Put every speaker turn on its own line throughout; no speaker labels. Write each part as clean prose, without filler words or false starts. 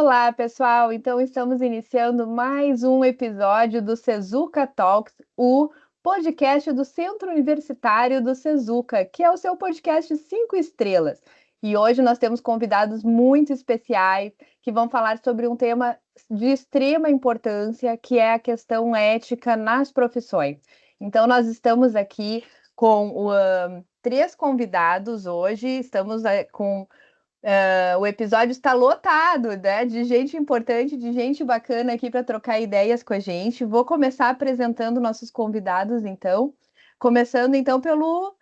Olá, pessoal! Então, estamos iniciando mais um episódio do Sezuca Talks, o podcast do Centro Universitário do Sezuca, que é o seu podcast 5 estrelas. E hoje nós temos convidados muito especiais que vão falar sobre um tema de extrema importância, que é a questão ética nas profissões. Então, nós estamos aqui com três convidados hoje, estamos com o episódio está lotado, né, de gente importante, de gente bacana aqui para trocar ideias com a gente. Vou começar apresentando nossos convidados, então. Começando, então, pelo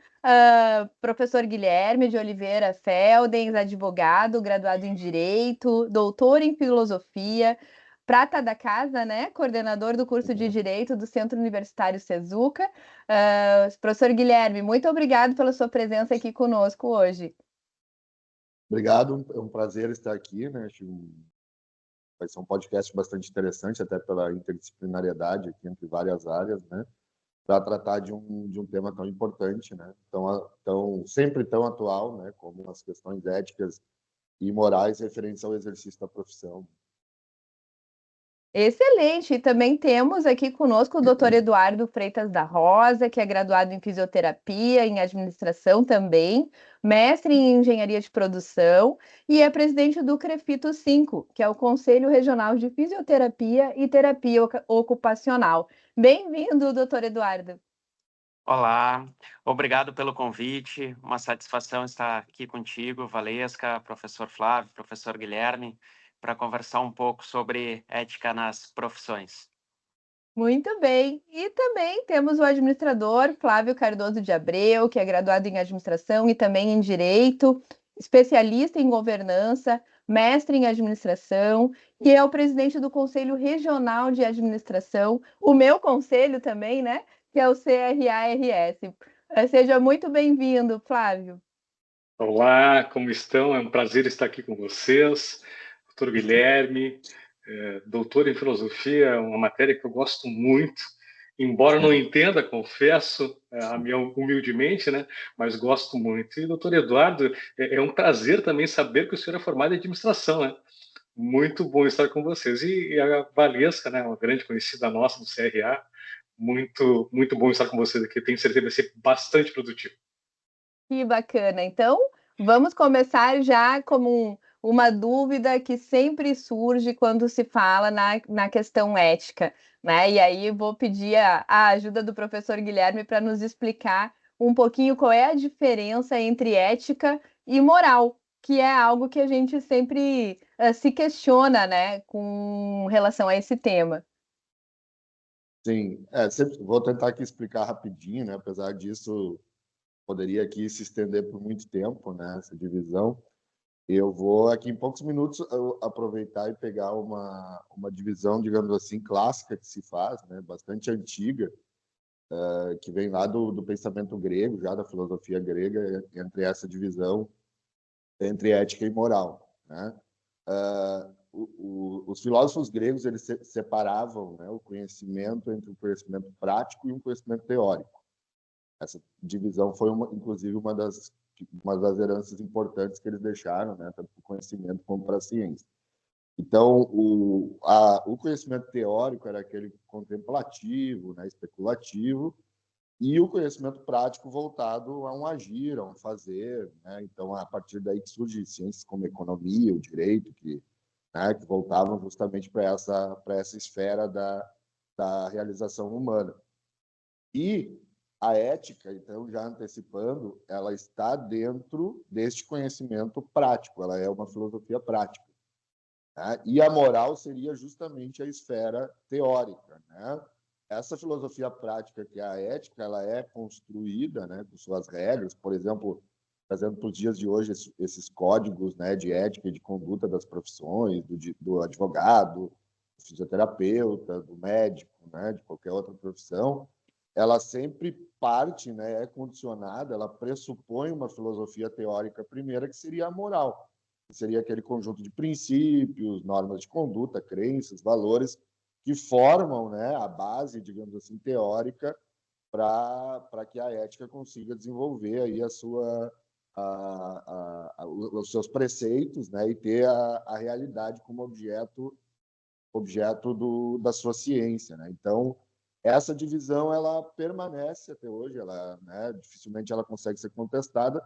professor Guilherme de Oliveira Feldens, advogado, graduado em Direito, doutor em Filosofia, prata da casa, né? Coordenador do curso de Direito do Centro Universitário Sezuca. Professor Guilherme, muito obrigado pela sua presença aqui conosco hoje.
Obrigado, é um prazer estar aqui, né? Vai ser um podcast bastante interessante, até pela interdisciplinariedade aqui entre várias áreas, né? Para tratar de um tema tão importante, né? Sempre tão atual, né? Como as questões éticas e morais referentes ao exercício da profissão.
Excelente! E também temos aqui conosco o doutor Eduardo Freitas da Rosa, que é graduado em Fisioterapia, em Administração também, mestre em Engenharia de Produção e é presidente do CREFITO 5, que é o Conselho Regional de Fisioterapia e Terapia Ocupacional. Bem-vindo, doutor Eduardo!
Olá, obrigado pelo convite, uma satisfação estar aqui contigo, Valesca, professor Flávio, professor Guilherme, para conversar um pouco sobre ética nas profissões.
Muito bem. E também temos o administrador Flávio Cardoso de Abreu, que é graduado em Administração e também em Direito, especialista em governança, mestre em administração, e é o presidente do Conselho Regional de Administração, o meu conselho também, né? Que é o CRARS. Seja muito bem-vindo, Flávio.
Olá, como estão? É um prazer estar aqui com vocês. Doutor Guilherme, doutor em filosofia, é uma matéria que eu gosto muito, embora não entenda, confesso, a minha humildemente, né? Mas gosto muito. E doutor Eduardo, é um prazer também saber que o senhor é formado em administração, né? Muito bom estar com vocês. E a Valesca, né? Uma grande conhecida nossa do CRA, muito bom estar com vocês aqui. Tenho certeza que vai ser bastante produtivo.
Que bacana. Então, vamos começar já como uma dúvida que sempre surge quando se fala na questão ética, né? E aí vou pedir a ajuda do professor Guilherme para nos explicar um pouquinho qual é a diferença entre ética e moral, que é algo que a gente sempre se questiona, né, com relação a esse tema.
Sim, sempre vou tentar aqui explicar rapidinho, né? Apesar disso, poderia aqui se estender por muito tempo, né? Essa divisão. Eu vou aqui em poucos minutos aproveitar e pegar uma divisão, digamos assim, clássica que se faz, né? Bastante antiga, que vem lá do pensamento grego, já da filosofia grega, entre essa divisão entre ética e moral, né? Os filósofos gregos eles separavam, né, o conhecimento entre um conhecimento prático e um conhecimento teórico. Essa divisão foi inclusive uma das heranças importantes que eles deixaram, né, tanto para o conhecimento como para a ciência. Então, o conhecimento teórico era aquele contemplativo, né, especulativo, e o conhecimento prático voltado a um agir, a um fazer, né? Então, a partir daí que surgem ciências como a economia, o direito, né, que voltavam justamente para essa esfera da realização humana. E a ética, então, já antecipando, ela está dentro deste conhecimento prático, ela é uma filosofia prática, né? E a moral seria justamente a esfera teórica, né? Essa filosofia prática, que é a ética, ela é construída, né, com suas regras, por exemplo, trazendo para os dias de hoje esses códigos, né, de ética e de conduta das profissões, do advogado, do fisioterapeuta, do médico, né, de qualquer outra profissão, ela sempre parte, né, é condicionada, ela pressupõe uma filosofia teórica primeira, que seria a moral, que seria aquele conjunto de princípios, normas de conduta, crenças, valores, que formam, né, a base, digamos assim, teórica para que a ética consiga desenvolver aí a sua os seus preceitos, né, e ter a realidade como objeto da sua ciência, né? Então, essa divisão ela permanece até hoje, né, dificilmente ela consegue ser contestada,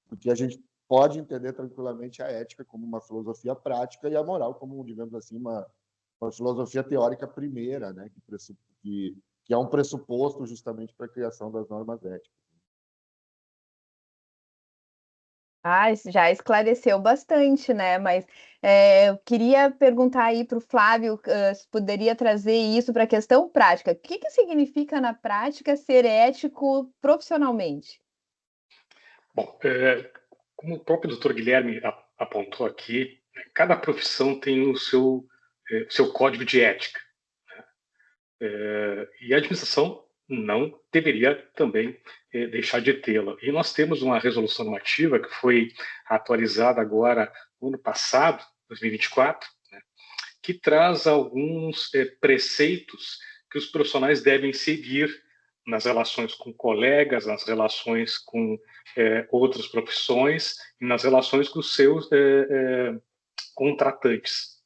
porque a gente pode entender tranquilamente a ética como uma filosofia prática e a moral como, digamos assim, uma filosofia teórica primeira, né, que é um pressuposto justamente para a criação das normas éticas.
Ah, isso já esclareceu bastante, né? Mas eu queria perguntar aí para o Flávio, se poderia trazer isso para a questão prática. O que que significa na prática ser ético profissionalmente?
Bom, como o próprio doutor Guilherme apontou aqui, né, cada profissão tem o seu código de ética. E a administração não deveria também deixar de tê-la. E nós temos uma resolução normativa que foi atualizada agora no ano passado, 2024, né, que traz alguns preceitos que os profissionais devem seguir nas relações com colegas, nas relações com outras profissões e nas relações com os seus contratantes.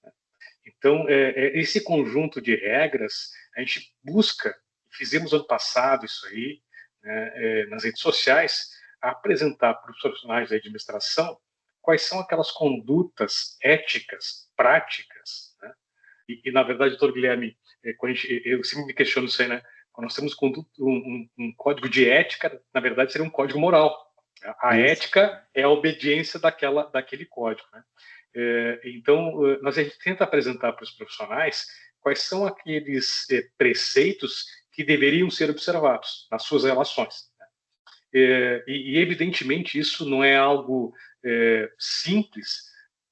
Então, esse conjunto de regras, a gente busca, fizemos ano passado isso aí, né, nas redes sociais, apresentar para os profissionais da administração quais são aquelas condutas éticas, práticas, né? Na verdade, doutor Guilherme, eu sempre me questiono isso aí, né? Quando nós temos um código de ética, na verdade, seria um código moral. A
Isso.
ética é a obediência daquele código, né? Então, nós a gente tenta apresentar para os profissionais quais são aqueles preceitos que deveriam ser observados nas suas relações. Evidentemente, isso não é algo simples,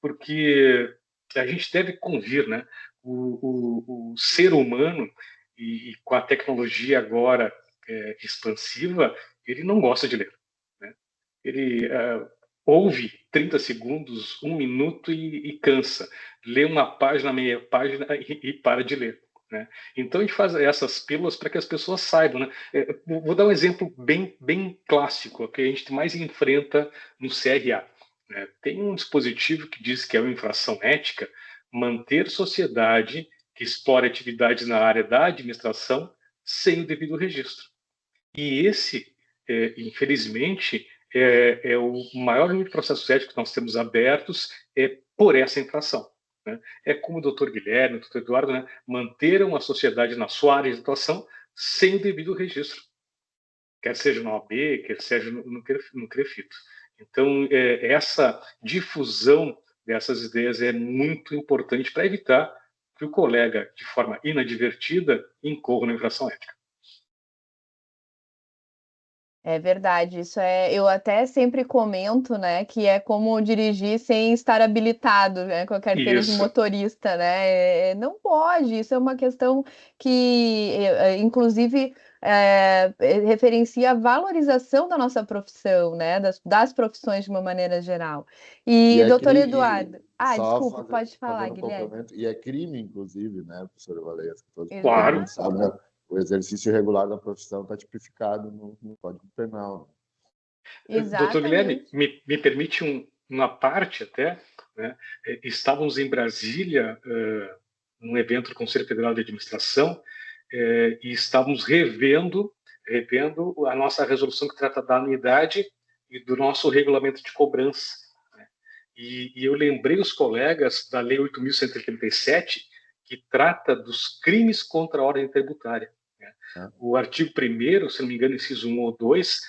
porque a gente deve convir, né? O ser humano, e com a tecnologia agora expansiva, ele não gosta de ler, né? Ele ouve 30 segundos, 1 minuto e cansa. Lê uma página, meia página e para de ler, né? Então a gente faz essas pílulas para que as pessoas saibam, né? Vou dar um exemplo bem clássico que a gente mais enfrenta no CRA, né? Tem um dispositivo que diz que é uma infração ética manter sociedade que explore atividades na área da administração sem o devido registro. E esse, infelizmente, é o maior número de processos éticos que nós temos abertos por essa infração, né? É como o doutor Guilherme, o doutor Eduardo, né, manter uma sociedade na sua área de atuação sem o devido registro, quer seja na OAB, quer seja no CREFITO. Então, essa difusão dessas ideias é muito importante para evitar que o colega, de forma inadvertida, incorra na infração ética.
É verdade, isso eu até sempre comento, né, que é como dirigir sem estar habilitado, né, com a carteira de
Isso.
motorista, né, não pode, isso é uma questão que, inclusive, referencia a valorização da nossa profissão, né, das profissões de uma maneira geral.
E
E,
é
doutor
crime,
Eduardo,
só
desculpa, pode falar,
fazendo um
Guilherme.
complemento, e é crime, inclusive, né, professora Valesca? Todo
Claro.
mundo sabe, né? O exercício irregular da profissão está tipificado no Código Penal.
Doutor Guilherme,
Exatamente.
me permite uma parte até, né? Estávamos em Brasília, num evento do Conselho Federal de Administração, e estávamos revendo a nossa resolução que trata da anuidade e do nosso regulamento de cobrança, né? E eu lembrei os colegas da Lei 8.137, que trata dos crimes contra a ordem tributária, né? O artigo 1º, se não me engano, inciso 1 ou 2,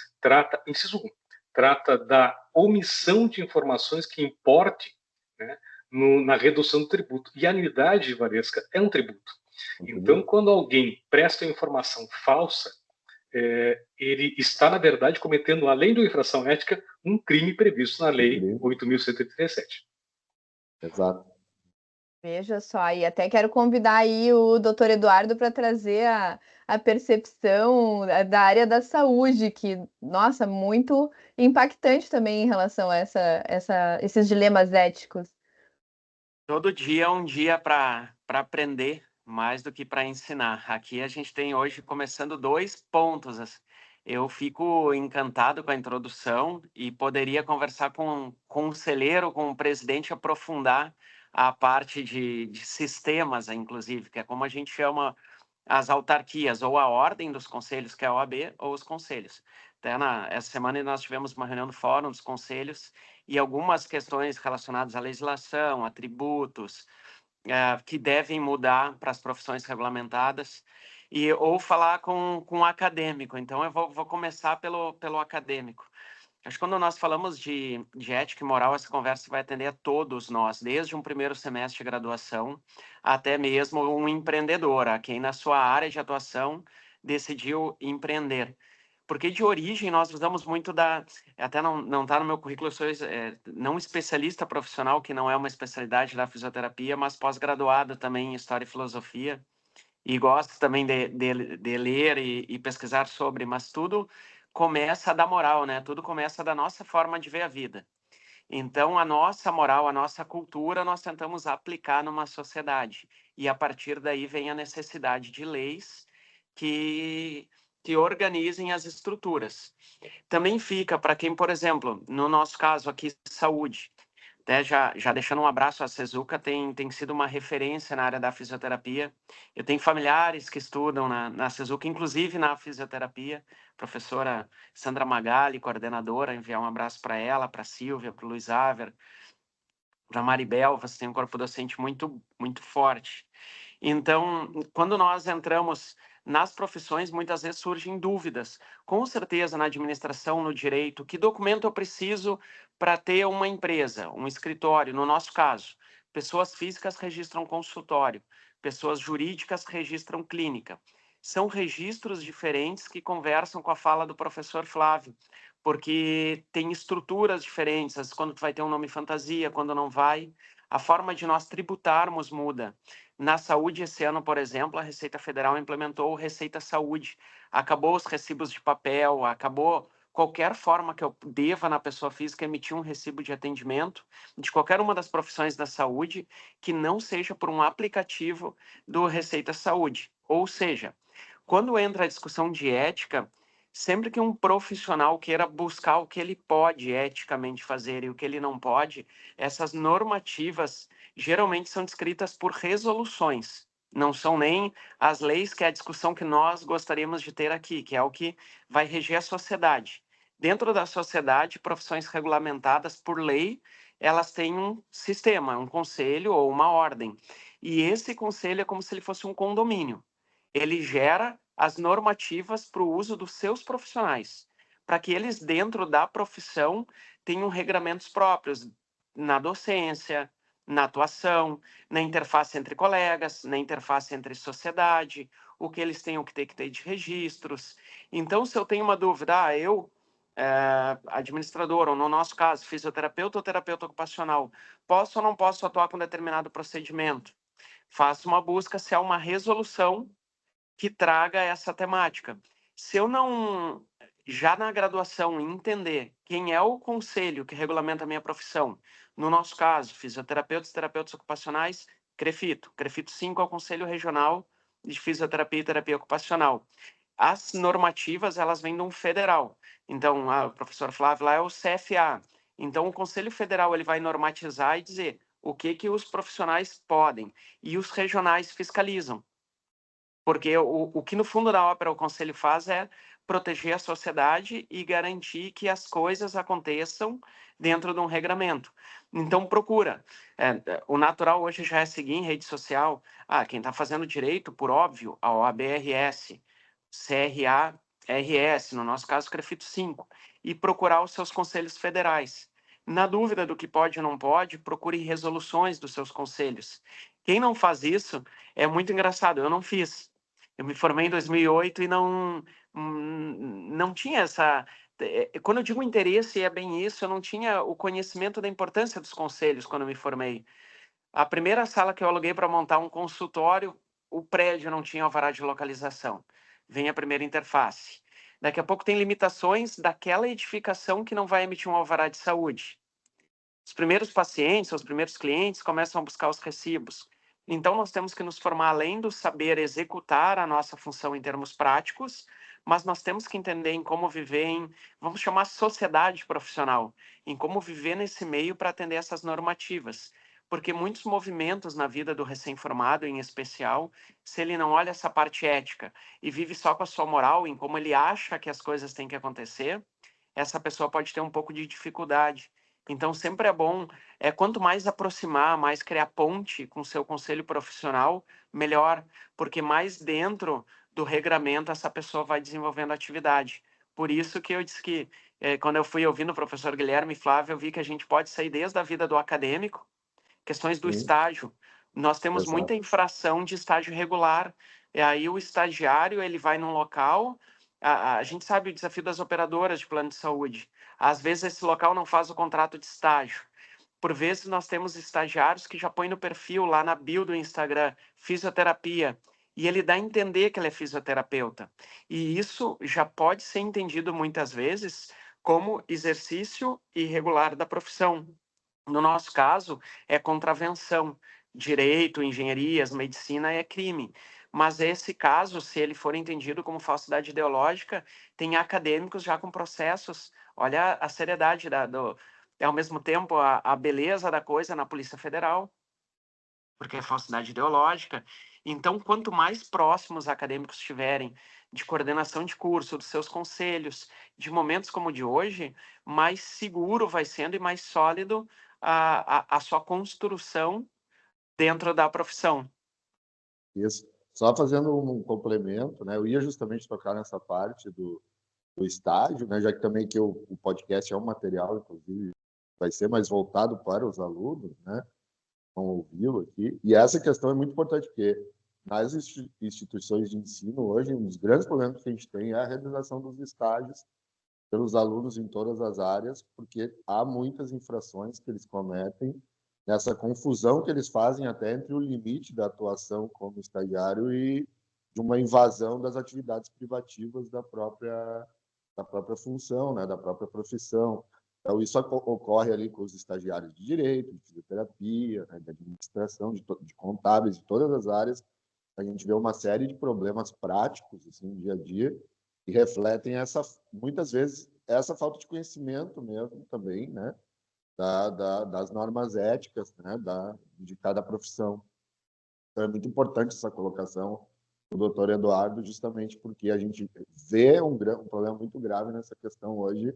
inciso 1, trata da omissão de informações que importe, né, na redução do tributo. E a anuidade, Valesca, é um tributo. Então, quando alguém presta informação falsa, ele está, na verdade, cometendo, além da infração ética, um crime previsto na Lei 8.137.
Exato.
Veja só, e até quero convidar aí o doutor Eduardo para trazer a percepção da área da saúde, que, nossa, muito impactante também em relação a esses dilemas éticos.
Todo dia é um dia para aprender mais do que para ensinar. Aqui a gente tem hoje começando 2 pontos Eu fico encantado com a introdução e poderia conversar com um conselheiro, com o presidente, aprofundar a parte de sistemas, inclusive, que é como a gente chama as autarquias, ou a ordem dos conselhos, que é a OAB, ou os conselhos. Até essa semana nós tivemos uma reunião no Fórum dos Conselhos e algumas questões relacionadas à legislação, a tributos, que devem mudar para as profissões regulamentadas, ou falar com um acadêmico. Então, eu vou começar pelo acadêmico. Acho que quando nós falamos de ética e moral, essa conversa vai atender a todos nós, desde um primeiro semestre de graduação até mesmo um empreendedor, a quem na sua área de atuação decidiu empreender. Porque de origem nós usamos muito até não está no meu currículo, eu sou não especialista profissional, que não é uma especialidade da fisioterapia, mas pós-graduado também em História e Filosofia, e gosto também de ler e pesquisar sobre, mas tudo começa da moral, né? Tudo começa da nossa forma de ver a vida. Então, a nossa moral, a nossa cultura, nós tentamos aplicar numa sociedade. E a partir daí vem a necessidade de leis que organizem as estruturas. Também fica para quem, por exemplo, no nosso caso aqui, saúde, até já deixando um abraço à Cezuca, tem sido uma referência na área da fisioterapia. Eu tenho familiares que estudam na Cezuca, inclusive na fisioterapia. Professora Sandra Magali, coordenadora, enviar um abraço para ela, para a Silvia, para o Luiz Aver, para a Maribel. Você tem um corpo docente muito, muito forte. Então, quando nós entramos nas profissões, muitas vezes surgem dúvidas. Com certeza, na administração, no direito, que documento eu preciso para ter uma empresa, um escritório? No nosso caso, pessoas físicas registram consultório, pessoas jurídicas registram clínica. São registros diferentes que conversam com a fala do professor Flávio, porque tem estruturas diferentes, quando tu vai ter um nome fantasia, quando não vai. A forma de nós tributarmos muda. Na saúde, esse ano, por exemplo, a Receita Federal implementou o Receita Saúde. Acabou os recibos de papel, acabou qualquer forma que eu deva na pessoa física emitir um recibo de atendimento de qualquer uma das profissões da saúde que não seja por um aplicativo do Receita Saúde. Ou seja, quando entra a discussão de ética, sempre que um profissional queira buscar o que ele pode eticamente fazer e o que ele não pode, essas normativas geralmente são descritas por resoluções. Não são nem as leis, que é a discussão que nós gostaríamos de ter aqui, que é o que vai reger a sociedade. Dentro da sociedade, profissões regulamentadas por lei, elas têm um sistema, um conselho ou uma ordem. E esse conselho é como se ele fosse um condomínio. Ele gera as normativas para o uso dos seus profissionais, para que eles, dentro da profissão, tenham regramentos próprios na docência, na atuação, na interface entre colegas, na interface entre sociedade, o que eles têm que ter de registros. Então, se eu tenho uma dúvida, eu, administrador, ou no nosso caso, fisioterapeuta ou terapeuta ocupacional, posso ou não posso atuar com determinado procedimento? Faço uma busca se há uma resolução que traga essa temática. Se eu não, já na graduação, entender quem é o conselho que regulamenta a minha profissão, no nosso caso, fisioterapeutas e terapeutas ocupacionais, CREFITO. CREFITO 5 é o Conselho Regional de Fisioterapia e Terapia Ocupacional. As normativas, elas vêm de um federal. Então, o professor Flávio lá é o CFA. Então, o Conselho Federal ele vai normatizar e dizer o que os profissionais podem. E os regionais fiscalizam. Porque o que, no fundo da ópera, o Conselho faz é proteger a sociedade e garantir que as coisas aconteçam dentro de um regramento. Então, procura. O natural hoje já é seguir em rede social. Quem está fazendo direito, por óbvio, a OAB-RS, CRA-RS, no nosso caso, CREFITO 5, e procurar os seus conselhos federais. Na dúvida do que pode ou não pode, procure resoluções dos seus conselhos. Quem não faz isso, é muito engraçado, eu não fiz. Eu me formei em 2008 e não tinha essa... Quando eu digo interesse, é bem isso, eu não tinha o conhecimento da importância dos conselhos quando eu me formei. A primeira sala que eu aluguei para montar um consultório, o prédio não tinha alvará de localização. Vem a primeira interface. Daqui a pouco tem limitações daquela edificação que não vai emitir um alvará de saúde. Os primeiros pacientes, os primeiros clientes começam a buscar os recibos. Então, nós temos que nos formar, além do saber executar a nossa função em termos práticos, mas nós temos que entender em como viver em, vamos chamar, sociedade profissional, em como viver nesse meio para atender essas normativas. Porque muitos movimentos na vida do recém-formado, em especial, se ele não olha essa parte ética e vive só com a sua moral, em como ele acha que as coisas têm que acontecer, essa pessoa pode ter um pouco de dificuldade. Então, sempre é bom, quanto mais aproximar, mais criar ponte com o seu conselho profissional, melhor, porque mais dentro do regramento essa pessoa vai desenvolvendo atividade. Por isso que eu disse que, quando eu fui ouvindo o professor Guilherme e Flávio, eu vi que a gente pode sair desde a vida do acadêmico, questões do
Sim,
estágio. Nós temos muita
exato.
infração de estágio regular, e aí o estagiário ele vai num local, a gente sabe o desafio das operadoras de plano de saúde. Às vezes esse local não faz o contrato de estágio. Por vezes nós temos estagiários que já põem no perfil, lá na bio do Instagram, fisioterapia, e ele dá a entender que ele é fisioterapeuta. E isso já pode ser entendido muitas vezes como exercício irregular da profissão. No nosso caso, é contravenção. Direito, engenharias, medicina é crime. Mas esse caso, se ele for entendido como falsidade ideológica, tem acadêmicos já com processos. Olha a seriedade ao mesmo tempo, a beleza da coisa na Polícia Federal, porque é falsidade ideológica. Então, quanto mais próximos acadêmicos estiverem de coordenação de curso, dos seus conselhos, de momentos como o de hoje, mais seguro vai sendo e mais sólido a sua construção dentro da profissão.
Isso. Só fazendo um complemento, né? Eu ia justamente tocar nessa parte do estágio, né? Já que também que o podcast é um material, inclusive, vai ser mais voltado para os alunos, né? Vão ouvi-lo aqui. E essa questão é muito importante, porque nas instituições de ensino, hoje, um dos grandes problemas que a gente tem é a realização dos estágios pelos alunos em todas as áreas, porque há muitas infrações que eles cometem, nessa confusão que eles fazem até entre o limite da atuação como estagiário e de uma invasão das atividades privativas da própria função, né, da própria profissão. Então, isso ocorre ali com os estagiários de direito, de fisioterapia, né, de administração, de contábeis, de todas as áreas. A gente vê uma série de problemas práticos, assim, no dia a dia, que refletem muitas vezes essa falta de conhecimento mesmo também, né, das normas éticas, né, de cada profissão. Então, é muito importante essa colocação do doutor Eduardo, justamente porque a gente vê um problema muito grave nessa questão hoje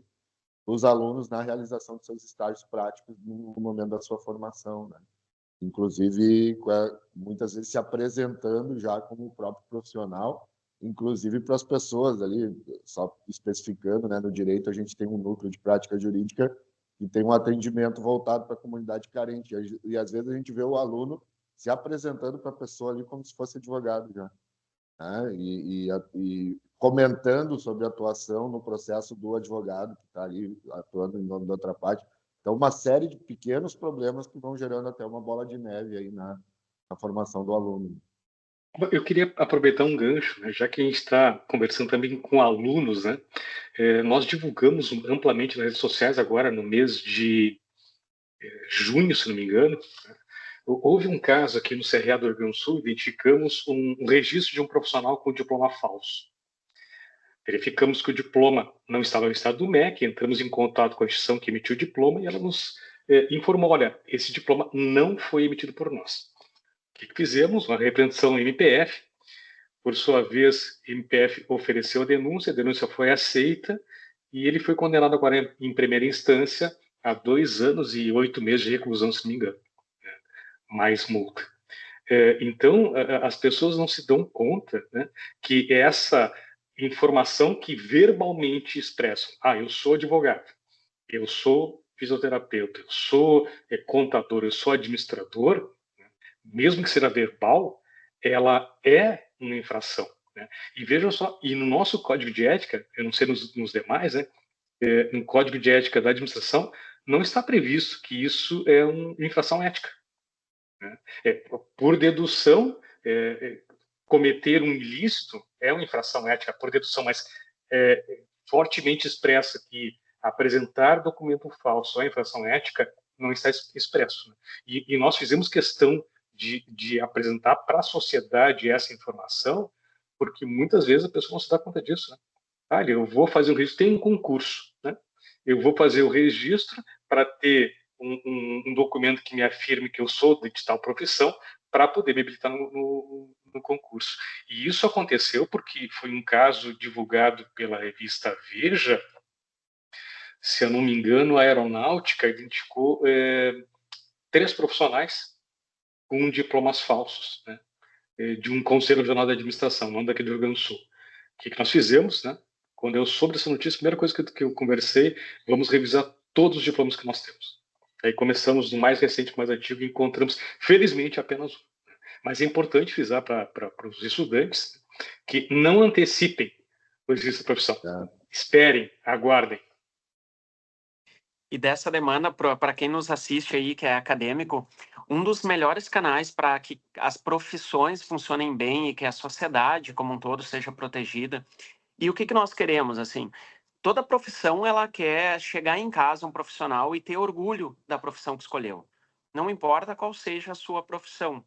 dos alunos na realização de seus estágios práticos no momento da sua formação, né? Inclusive, muitas vezes se apresentando já como o próprio profissional, inclusive para as pessoas ali, só especificando, né, no direito a gente tem um núcleo de prática jurídica que tem um atendimento voltado para a comunidade carente, e às vezes a gente vê o aluno se apresentando para a pessoa ali como se fosse advogado já, né? E comentando sobre a atuação no processo do advogado que está ali atuando em nome da outra parte. Então, uma série de pequenos problemas que vão gerando até uma bola de neve aí na formação do aluno.
Eu queria aproveitar um gancho, né, já que a gente está conversando também com alunos, né? Nós divulgamos amplamente nas redes sociais agora no mês de junho, se não me engano. Né? Houve um caso aqui no CRA do Rio Grande do Sul, identificamos um registro de um profissional com diploma falso. Verificamos que o diploma não estava no estado do MEC, entramos em contato com a instituição que emitiu o diploma e ela nos informou, olha, esse diploma não foi emitido por nós. O que fizemos? Uma repreensão no MPF. Por sua vez, o MPF ofereceu a denúncia foi aceita e ele foi condenado agora em primeira instância a 2 anos e 8 meses de reclusão, se não me engano, mais multa. Então, as pessoas não se dão conta, né, que essa informação que verbalmente expressam, eu sou advogado, eu sou fisioterapeuta, eu sou contador, eu sou administrador, né, mesmo que seja verbal, ela é uma infração. Né? E vejam só, e no nosso código de ética, eu não sei nos demais, né, no código de ética da administração, não está previsto que isso é uma infração ética. Né? Por dedução, cometer um ilícito é uma infração ética, por dedução, mas fortemente expressa que apresentar documento falso é infração ética, não está expresso. Né? E nós fizemos questão de apresentar para a sociedade essa informação, porque muitas vezes a pessoa não se dá conta disso. Né? Olha, eu vou fazer o registro, tem um concurso, né? Eu vou fazer o registro para ter um documento que me afirme que eu sou de tal profissão para poder me habilitar no concurso. E isso aconteceu porque foi um caso divulgado pela revista Veja. Se eu não me engano, a aeronáutica identificou 3 profissionais com diplomas falsos, né? De um conselho regional de administração, não daqui do Rio Grande do Sul. O que nós fizemos, né? Quando eu soube dessa notícia, a primeira coisa que eu conversei, vamos revisar todos os diplomas que nós temos. Aí começamos do mais recente para o mais antigo e encontramos, felizmente, apenas um. Mas é importante frisar para os estudantes que não antecipem o exercício da profissão. Esperem, aguardem.
E dessa demanda, para quem nos assiste aí, que é acadêmico, um dos melhores canais para que as profissões funcionem bem e que a sociedade como um todo seja protegida. E o que nós queremos, assim? Toda profissão, ela quer chegar em casa um profissional e ter orgulho da profissão que escolheu. Não importa qual seja a sua profissão.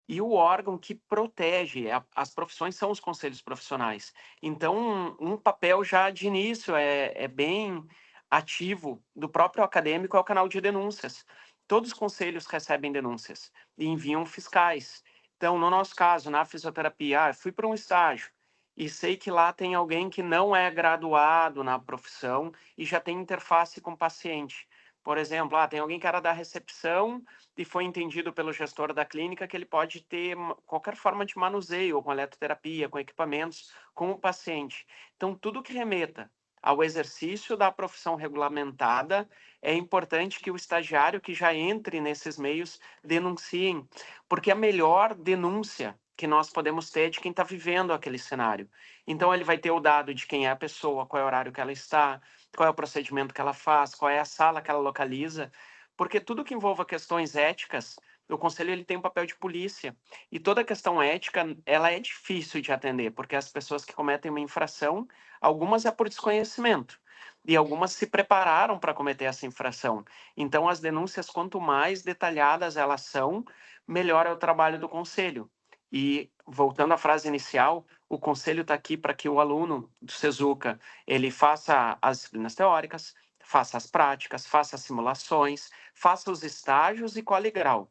E o órgão que protege as profissões são os conselhos profissionais. Então, um papel já de início é bem ativo do próprio acadêmico é o canal de denúncias. Todos os conselhos recebem denúncias e enviam fiscais. Então, no nosso caso, na fisioterapia, eu fui para um estágio e sei que lá tem alguém que não é graduado na profissão e já tem interface com o paciente. Por exemplo, tem alguém que era da recepção e foi entendido pelo gestor da clínica que ele pode ter qualquer forma de manuseio, com eletroterapia, com equipamentos, com o paciente. Então, tudo que remeta ao exercício da profissão regulamentada, é importante que o estagiário que já entre nesses meios denunciem, porque a melhor denúncia que nós podemos ter é de quem está vivendo aquele cenário. Então, ele vai ter o dado de quem é a pessoa, qual é o horário que ela está, qual é o procedimento que ela faz, qual é a sala que ela localiza, porque tudo que envolva questões éticas, o conselho ele tem um papel de polícia. E toda questão ética, ela é difícil de atender, porque as pessoas que cometem uma infração, algumas é por desconhecimento, e algumas se prepararam para cometer essa infração. Então, as denúncias, quanto mais detalhadas elas são, melhor é o trabalho do conselho. E, voltando à frase inicial, o conselho está aqui para que o aluno do Sezuca, ele faça as disciplinas teóricas, faça as práticas, faça as simulações, faça os estágios e cole grau.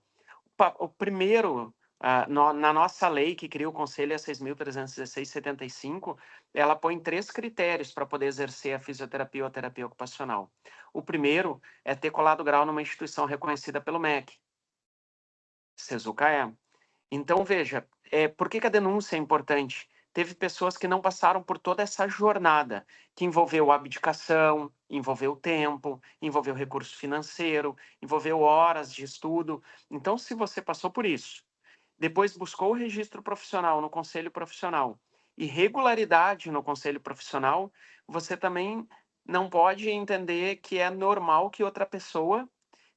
O primeiro, na nossa lei que cria o Conselho, a 6.316/75, ela põe 3 critérios para poder exercer a fisioterapia ou a terapia ocupacional. O primeiro é ter colado grau numa instituição reconhecida pelo MEC. Sezuca é. Então, veja, por que a denúncia é importante? Teve pessoas que não passaram por toda essa jornada, que envolveu abdicação, envolveu tempo, envolveu recurso financeiro, envolveu horas de estudo. Então, se você passou por isso, depois buscou o registro profissional no conselho profissional e regularidade no conselho profissional, você também não pode entender que é normal que outra pessoa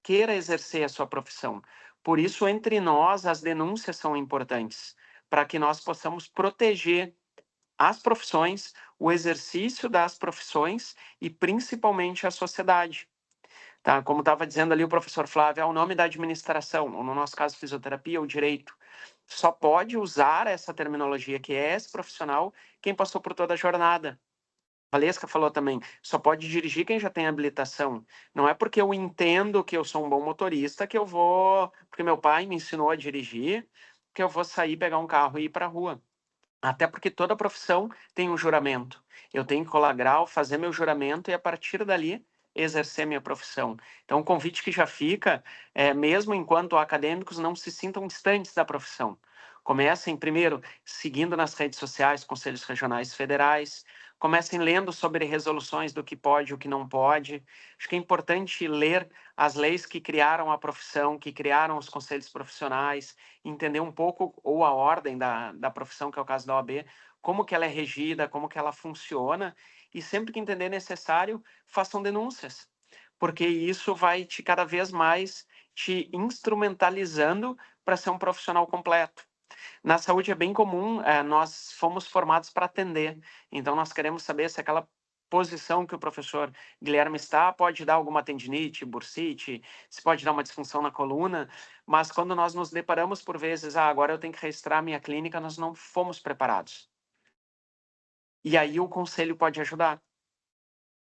queira exercer a sua profissão. Por isso, entre nós, as denúncias são importantes, para que nós possamos proteger as profissões, o exercício das profissões e principalmente a sociedade. Tá? Como estava dizendo ali o professor Flávio, é o nome da administração, ou no nosso caso, fisioterapia, o direito. Só pode usar essa terminologia que é esse profissional quem passou por toda a jornada. A Valesca falou também, só pode dirigir quem já tem habilitação. Não é porque eu entendo que eu sou um bom motorista que eu vou, porque meu pai me ensinou a dirigir, que eu vou sair, pegar um carro e ir para a rua. Até porque toda profissão tem um juramento. Eu tenho que colar grau, fazer meu juramento e a partir dali exercer minha profissão. Então, o convite que já fica é, mesmo enquanto acadêmicos não se sintam distantes da profissão. Comecem, primeiro, seguindo nas redes sociais, conselhos regionais federais. Comecem lendo sobre resoluções do que pode e o que não pode. Acho que é importante ler as leis que criaram a profissão, que criaram os conselhos profissionais, entender um pouco, ou a ordem da profissão, que é o caso da OAB, como que ela é regida, como que ela funciona, e sempre que entender necessário, façam denúncias, porque isso vai te cada vez mais te instrumentalizando para ser um profissional completo. Na saúde é bem comum, nós fomos formados para atender, então nós queremos saber se aquela posição que o professor Guilherme está pode dar alguma tendinite, bursite, se pode dar uma disfunção na coluna, mas quando nós nos deparamos por vezes, agora eu tenho que registrar a minha clínica, nós não fomos preparados. E aí o conselho pode ajudar.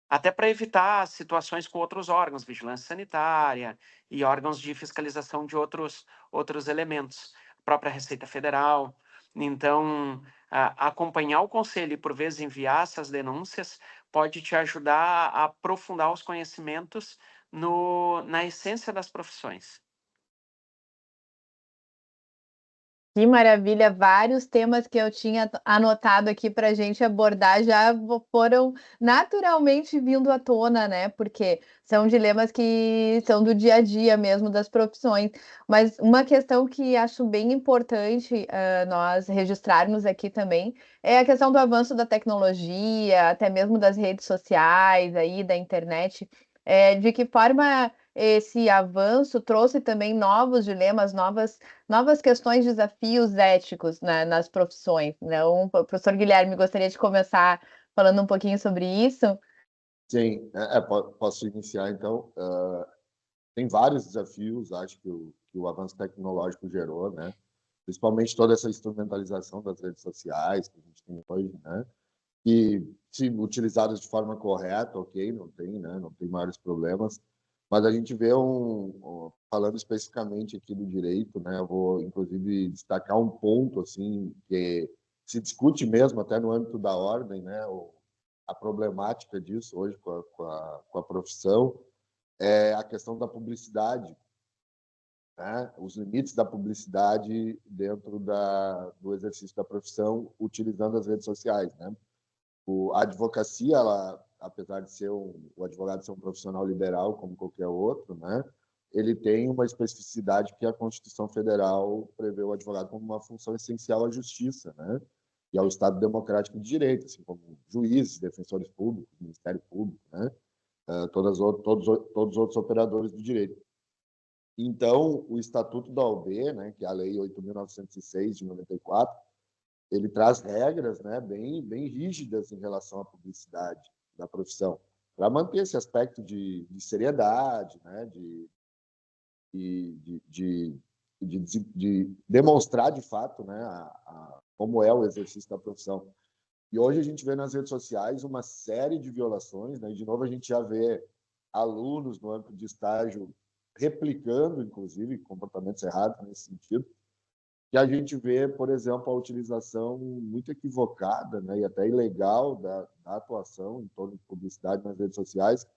Até para evitar situações com outros órgãos, vigilância sanitária e órgãos de fiscalização de outros elementos, a própria Receita Federal. Então, acompanhar o conselho e, por vezes, enviar essas denúncias pode te ajudar a aprofundar os conhecimentos na essência das profissões.
Que maravilha! Vários temas que eu tinha anotado aqui para a gente abordar já foram naturalmente vindo à tona, né? Porque são dilemas que são do dia a dia mesmo das profissões. Mas uma questão que acho bem importante nós registrarmos aqui também é a questão do avanço da tecnologia, até mesmo das redes sociais, aí, da internet. De que forma esse avanço trouxe também novos dilemas, novas questões, desafios éticos, né, nas profissões. Então, o professor Guilherme, gostaria de começar falando um pouquinho sobre isso?
Sim, posso iniciar então. Tem vários desafios, acho que o avanço tecnológico gerou, né? Principalmente toda essa instrumentalização das redes sociais que a gente tem hoje, né? E se utilizadas de forma correta, ok, não tem, né? Não tem maiores problemas. Mas a gente vê falando especificamente aqui do direito, né? Eu vou inclusive destacar um ponto assim que se discute mesmo até no âmbito da ordem, né? A problemática disso hoje com a profissão é a questão da publicidade, né? Os limites da publicidade dentro do exercício da profissão utilizando as redes sociais, né? A advocacia, ela, apesar de ser o advogado ser um profissional liberal como qualquer outro, né? Ele tem uma especificidade que a Constituição Federal prevê o advogado como uma função essencial à justiça, né? E ao Estado democrático de direito, assim como juízes, defensores públicos, Ministério Público, né? Todos os outros operadores do direito. Então, o Estatuto da OAB, né, que é a Lei 8.906 de 94, ele traz regras, né, bem rígidas em relação à publicidade da profissão, para manter esse aspecto de seriedade, né, de demonstrar de fato, né, como é o exercício da profissão. E hoje a gente vê nas redes sociais uma série de violações, né? E de novo a gente já vê alunos no âmbito de estágio replicando, inclusive, comportamentos errados nesse sentido, que a gente vê, por exemplo, a utilização muito equivocada, né, e até ilegal da atuação em torno de publicidade nas redes sociais,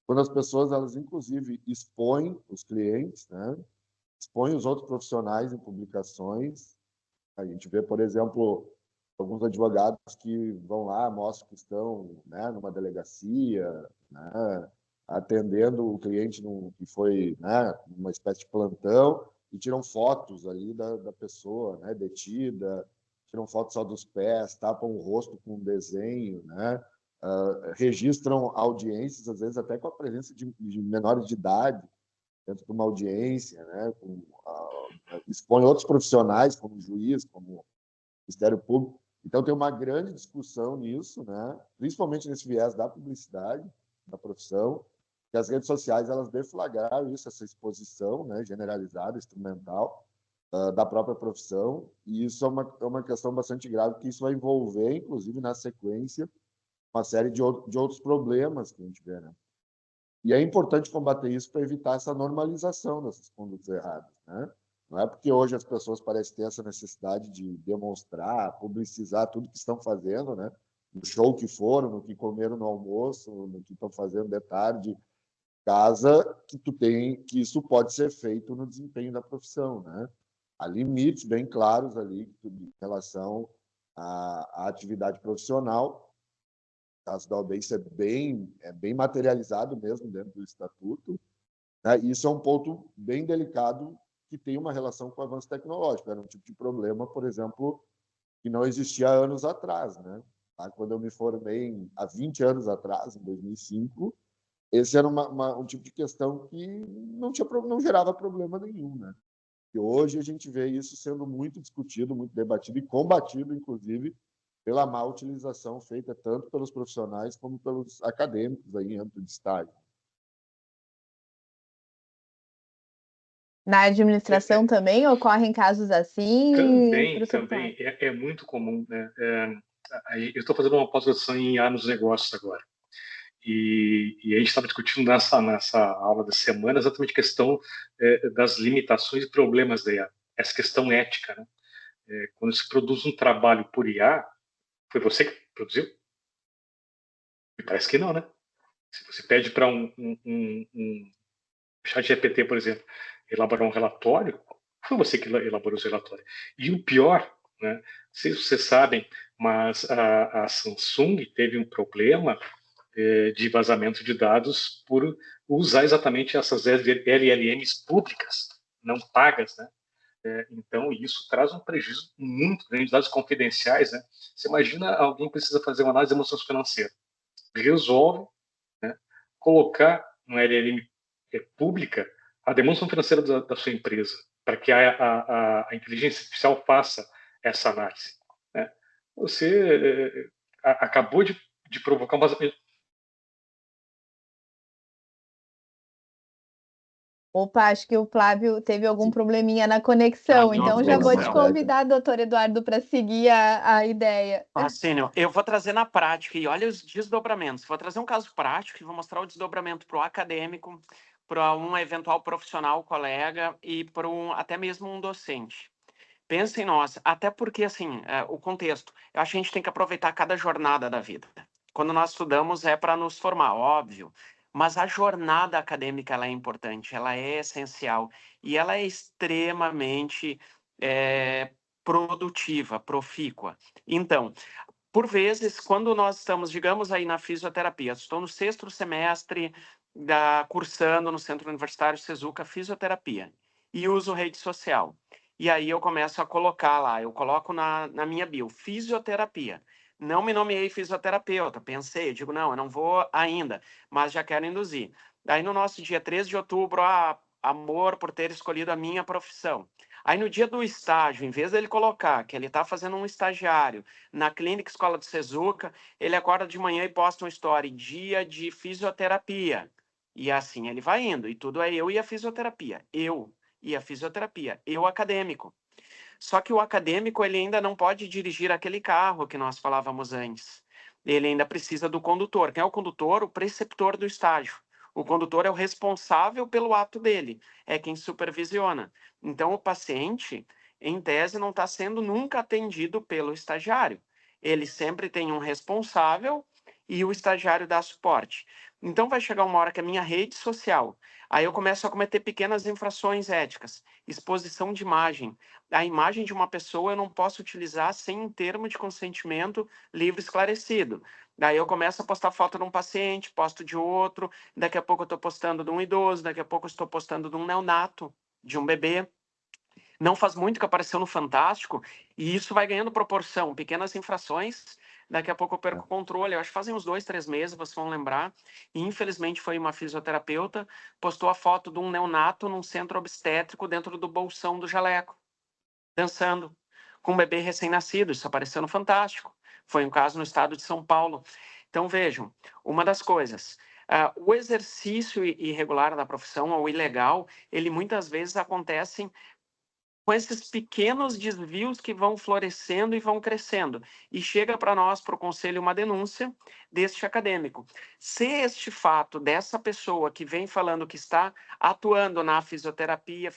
quando as pessoas, elas inclusive expõem os clientes, né, expõem os outros profissionais em publicações. A gente vê, por exemplo, alguns advogados que vão lá, mostram que estão, né, numa delegacia, né, atendendo o cliente que foi, né, numa espécie de plantão, e tiram fotos ali da pessoa, né, detida, tiram fotos só dos pés, tapam o rosto com um desenho, né, registram audiências, às vezes até com a presença de menores de idade dentro de uma audiência, né, expõe outros profissionais, como juiz, como Ministério Público. Então, tem uma grande discussão nisso, né, principalmente nesse viés da publicidade, da profissão, que as redes sociais elas deflagraram isso, essa exposição, né, generalizada, instrumental, da própria profissão, e isso é uma questão bastante grave, porque isso vai envolver, inclusive, na sequência, uma série de outros problemas que a gente vê, né? E é importante combater isso para evitar essa normalização dessas condutas erradas, né? Não é porque hoje as pessoas parecem ter essa necessidade de demonstrar, publicizar tudo que estão fazendo, né? No show que foram, no que comeram no almoço, no que estão fazendo de tarde, casa, que isso pode ser feito no desempenho da profissão, né? Há limites bem claros ali em relação à atividade profissional. O caso da OAB, isso é bem materializado mesmo dentro do Estatuto, né? E isso é um ponto bem delicado que tem uma relação com o avanço tecnológico. Era um tipo de problema, por exemplo, que não existia há anos atrás, né? Quando eu me formei há 20 anos atrás, em 2005, esse era um tipo de questão que não gerava problema nenhum, né? E hoje a gente vê isso sendo muito discutido, muito debatido e combatido, inclusive, pela má utilização feita tanto pelos profissionais como pelos acadêmicos aí em âmbito de estágio.
Na administração também ocorrem casos assim?
Também. É muito comum, né? eu estou fazendo uma pós-graduação em IA nos negócios agora. E a gente estava discutindo nessa aula da semana exatamente a questão das limitações e problemas da IA, essa questão ética, né? Quando se produz um trabalho por IA, foi você que produziu? Me parece que não, né? Se você pede para um chat GPT, por exemplo, elaborar um relatório, foi você que elaborou esse relatório. E o pior, né? Não sei se vocês sabem, mas a Samsung teve um problema de vazamento de dados por usar exatamente essas LLMs públicas, não pagas, né? Então, isso traz um prejuízo muito grande de dados confidenciais, né? Você imagina alguém precisa fazer uma análise de emoções financeiras, resolve, né, colocar no LLM pública a demonstração financeira da sua empresa, para que a inteligência artificial faça essa análise, né? Você acabou de provocar uma...
Opa, acho que o Flávio teve algum probleminha na conexão,
Travou
então
a
já vou te
conexão.
convidar, doutor Eduardo, para seguir a ideia.
Raciônio, eu vou trazer na prática, e olha os desdobramentos. Vou trazer um caso prático e vou mostrar o desdobramento para o acadêmico, para um eventual profissional, colega e para até mesmo um docente. Pensem nós, até porque, assim, o contexto, eu acho que a gente tem que aproveitar cada jornada da vida. Quando nós estudamos é para nos formar, óbvio, mas a jornada acadêmica ela é importante, ela é essencial e ela é extremamente produtiva, profícua. Então, por vezes, quando nós estamos, digamos aí na fisioterapia, estou no 6º semestre cursando no Centro Universitário Sezuca Fisioterapia e uso rede social. E aí eu começo a colocar lá, eu coloco na minha bio, fisioterapia. Não me nomeei fisioterapeuta, pensei, eu digo, não, eu não vou ainda, mas já quero induzir. Daí no nosso dia 13 de outubro, amor por ter escolhido a minha profissão. Aí no dia do estágio, em vez dele colocar que ele está fazendo um estagiário na Clínica Escola de Sezuca, ele acorda de manhã e posta uma story, dia de fisioterapia. E assim ele vai indo, e tudo é eu e a fisioterapia. Eu e a fisioterapia, eu acadêmico. Só que o acadêmico ele ainda não pode dirigir aquele carro que nós falávamos antes. Ele ainda precisa do condutor. Quem é o condutor? O preceptor do estágio. O condutor é o responsável pelo ato dele, é quem supervisiona. Então, o paciente, em tese, não está sendo nunca atendido pelo estagiário. Ele sempre tem um responsável e o estagiário dá suporte. Então, vai chegar uma hora que a minha rede social, aí eu começo a cometer pequenas infrações éticas, exposição de imagem. A imagem de uma pessoa eu não posso utilizar sem um termo de consentimento livre e esclarecido. Daí eu começo a postar foto de um paciente, posto de outro, daqui a pouco eu estou postando de um idoso, daqui a pouco eu estou postando de um neonato, de um bebê. Não faz muito que apareceu no Fantástico, e isso vai ganhando proporção, pequenas infrações, daqui a pouco eu perco o controle. Eu acho que fazem uns 2, 3 meses, vocês vão lembrar, e infelizmente foi uma fisioterapeuta, postou a foto de um neonato num centro obstétrico dentro do bolsão do jaleco, dançando com um bebê recém-nascido. Isso apareceu no Fantástico. Foi um caso no estado de São Paulo. Então, vejam, uma das coisas, o exercício irregular da profissão, ou ilegal, ele muitas vezes acontece com esses pequenos desvios que vão florescendo e vão crescendo. E chega para nós, para o conselho, uma denúncia deste acadêmico. Se este fato dessa pessoa que vem falando que está atuando na fisioterapia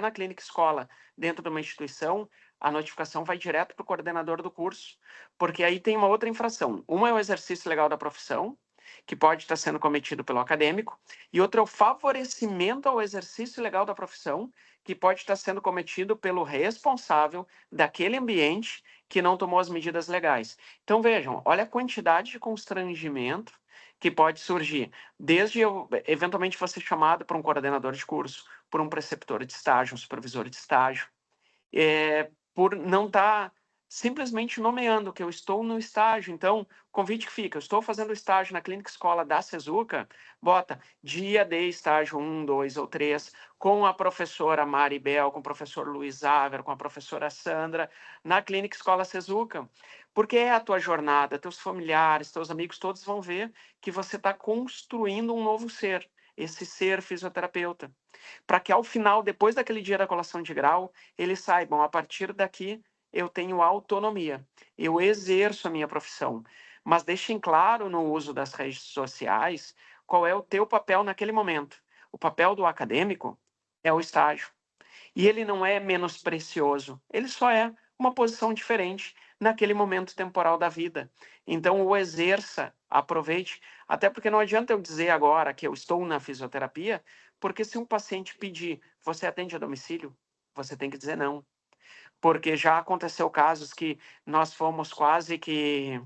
na clínica escola, dentro de uma instituição, a notificação vai direto para o coordenador do curso, porque aí tem uma outra infração. Uma é o exercício legal da profissão, que pode estar sendo cometido pelo acadêmico, e outra é o favorecimento ao exercício legal da profissão, que pode estar sendo cometido pelo responsável daquele ambiente que não tomou as medidas legais. Então, vejam, olha a quantidade de constrangimento que pode surgir, desde eventualmente você chamado por um coordenador de curso, por um preceptor de estágio, um supervisor de estágio, por não estar simplesmente nomeando que eu estou no estágio. Então, convite que fica, eu estou fazendo estágio na Clínica Escola da Sezuca, bota dia de estágio 1, 2 ou 3, com a professora Maribel, com o professor Luiz Aver, com a professora Sandra, na Clínica Escola Sezuca. Porque é a tua jornada, teus familiares, teus amigos, todos vão ver que você está construindo um novo ser, esse ser fisioterapeuta. Para que ao final, depois daquele dia da colação de grau, eles saibam, a partir daqui, eu tenho autonomia, eu exerço a minha profissão. Mas deixem claro no uso das redes sociais qual é o teu papel naquele momento. O papel do acadêmico é o estágio. E ele não é menos precioso, ele só é uma posição diferente naquele momento temporal da vida. Então, o exerça, aproveite, até porque não adianta eu dizer agora que eu estou na fisioterapia, porque se um paciente pedir, você atende a domicílio? Você tem que dizer não. Porque já aconteceu casos que nós fomos quase que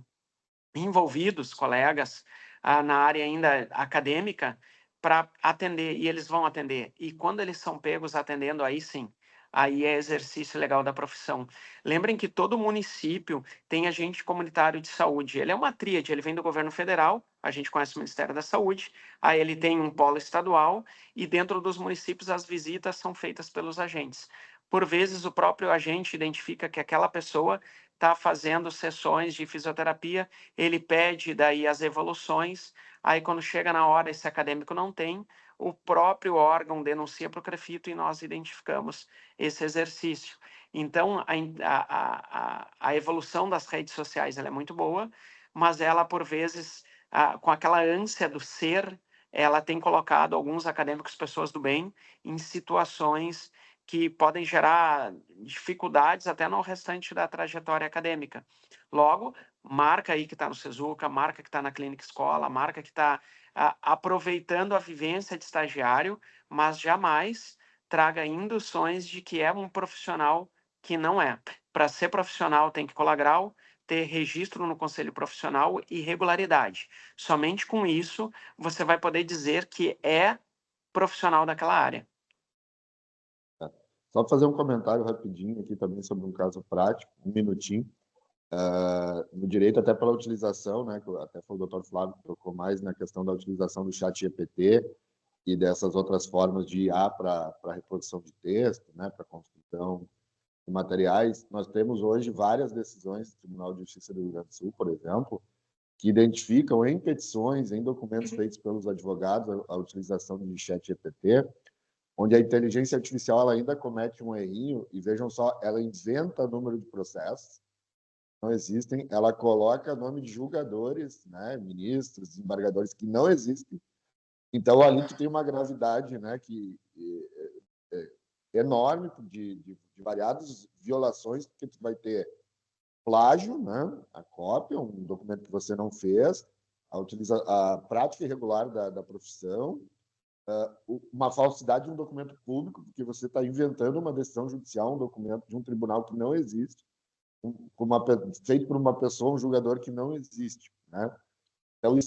envolvidos, colegas, na área ainda acadêmica, para atender, e eles vão atender. E quando eles são pegos atendendo, aí sim, aí é exercício legal da profissão. Lembrem que todo município tem agente comunitário de saúde. Ele é uma tríade, ele vem do governo federal, a gente conhece o Ministério da Saúde, aí ele tem um polo estadual, e dentro dos municípios as visitas são feitas pelos agentes. Por vezes, o próprio agente identifica que aquela pessoa está fazendo sessões de fisioterapia, ele pede daí as evoluções, aí quando chega na hora, esse acadêmico não tem, o próprio órgão denuncia para o CREFITO e nós identificamos esse exercício. Então, a evolução das redes sociais ela é muito boa, mas ela, por vezes, com aquela ânsia do ser, ela tem colocado alguns acadêmicos, pessoas do bem, em situações que podem gerar dificuldades até no restante da trajetória acadêmica. Logo, marca aí que está no Sezuca, marca que está na clínica escola, marca que está aproveitando a vivência de estagiário, mas jamais traga induções de que é um profissional que não é. Para ser profissional tem que colar grau, ter registro no conselho profissional e regularidade. Somente com isso você vai poder dizer que é profissional daquela área.
Só fazer um comentário rapidinho aqui também sobre um caso prático, um minutinho. No direito, até pela utilização, né, que até foi o Dr. Flávio que tocou mais na questão da utilização do chat GPT e dessas outras formas de IA para reprodução de texto, né, para construção de materiais. Nós temos hoje várias decisões do Tribunal de Justiça do Rio Grande do Sul, por exemplo, que identificam em petições, em documentos feitos pelos advogados, a utilização de chat GPT, onde a inteligência artificial ela ainda comete um errinho, e vejam só, ela inventa número de processos, não existem, ela coloca nome de julgadores, né, ministros, desembargadores que não existem. Então, ali tu tem uma gravidade, né, enorme de variadas violações, porque tu vai ter plágio, né, a cópia, um documento que você não fez, a prática irregular da profissão, uma falsidade de um documento público, porque você está inventando uma decisão judicial, um documento de um tribunal que não existe, feito por uma pessoa, um julgador que não existe, né? Então,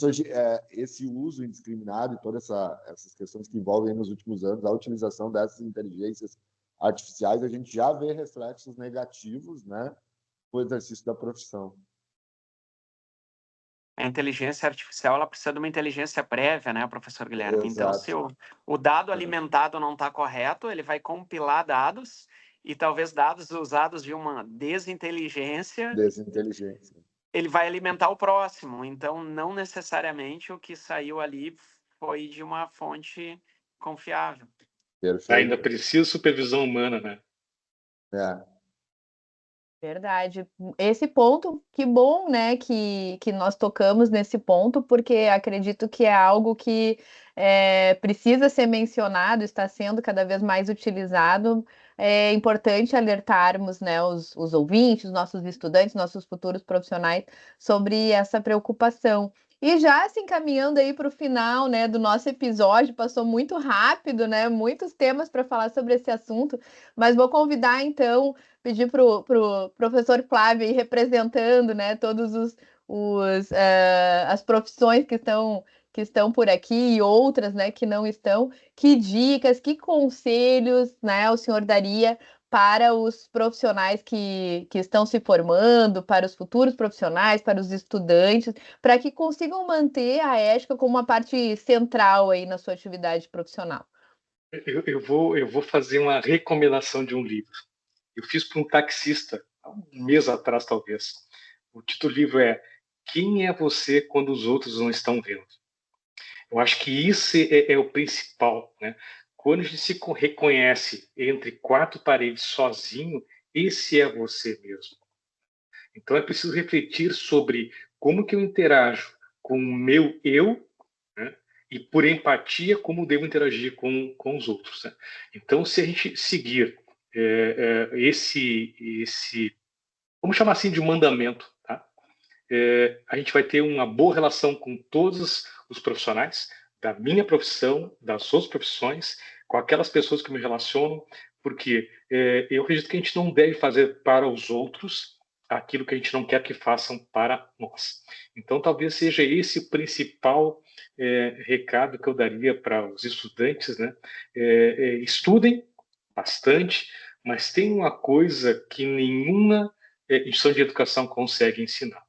esse uso indiscriminado e todas essas questões que envolvem nos últimos anos a utilização dessas inteligências artificiais, a gente já vê reflexos negativos, né, no exercício da profissão.
A inteligência artificial ela precisa de uma inteligência prévia, né, professor Guilherme?
Exato.
Então, se o dado alimentado não está correto, ele vai compilar dados e talvez dados usados de uma desinteligência, ele vai alimentar o próximo. Então, não necessariamente o que saiu ali foi de uma fonte confiável.
Perfeito.
Ainda precisa supervisão humana, né?
Verdade. Esse ponto, que bom, né, que nós tocamos nesse ponto, porque acredito que é algo que precisa ser mencionado, está sendo cada vez mais utilizado. É importante alertarmos, né, os ouvintes, nossos estudantes, nossos futuros profissionais sobre essa preocupação. E já se encaminhando aí para o final, né, do nosso episódio, passou muito rápido, né, muitos temas para falar sobre esse assunto, mas vou convidar, então, pedir para o professor Flávio, aí, representando, né, todos as profissões que estão por aqui e outras, né, que não estão, que dicas, que conselhos, né, o senhor daria para os profissionais que estão se formando, para os futuros profissionais, para os estudantes, para que consigam manter a ética como uma parte central aí na sua atividade profissional?
Eu vou fazer uma recomendação de um livro. Eu fiz para um taxista, há um mês atrás, talvez. O título do livro é Quem é você quando os outros não estão vendo? Eu acho que isso é o principal, né? Quando a gente se reconhece entre quatro paredes sozinho, Esse é você mesmo. Então é preciso refletir sobre como que eu interajo com o meu eu, né? E por empatia, como devo interagir com os outros. Né? Então, se a gente seguir vamos chamar assim de mandamento, tá? A gente vai ter uma boa relação com todos os profissionais, da minha profissão, das outras profissões, com aquelas pessoas que me relacionam, porque eu acredito que a gente não deve fazer para os outros aquilo que a gente não quer que façam para nós. Então, talvez seja esse o principal recado que eu daria para os estudantes, né? Estudem bastante, mas tem uma coisa que nenhuma instituição de educação consegue ensinar: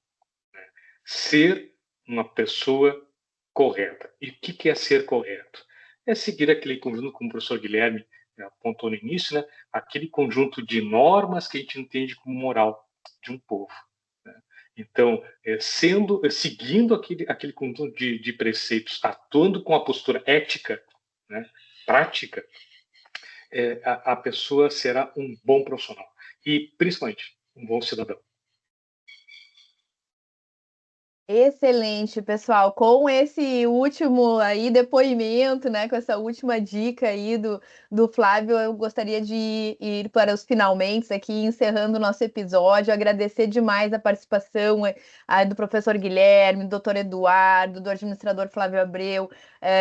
ser uma pessoa correta. E o que é ser correto? É seguir aquele conjunto, como o professor Guilherme apontou no início, né? Aquele conjunto de normas que a gente entende como moral de um povo. Né? Então, seguindo aquele conjunto de preceitos, atuando com a postura ética, né? Prática, a pessoa será um bom profissional e, principalmente, um bom cidadão.
Excelente, pessoal. Com esse último aí depoimento, né, com essa última dica aí do Flávio, eu gostaria de ir para os finalmente aqui, encerrando o nosso episódio. Agradecer demais a participação do professor Guilherme, do doutor Eduardo, do administrador Flávio Abreu,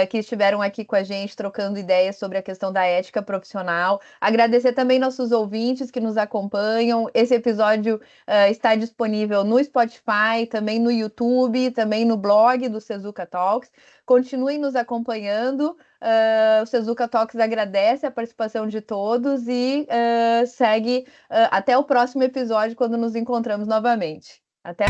que estiveram aqui com a gente trocando ideias sobre a questão da ética profissional. Agradecer também nossos ouvintes que nos acompanham. Esse episódio está disponível no Spotify, também no YouTube, também no blog do Sezuca Talks. Continuem nos acompanhando. O Sezuca Talks agradece a participação de todos e segue até o próximo episódio, quando nos encontramos novamente. Até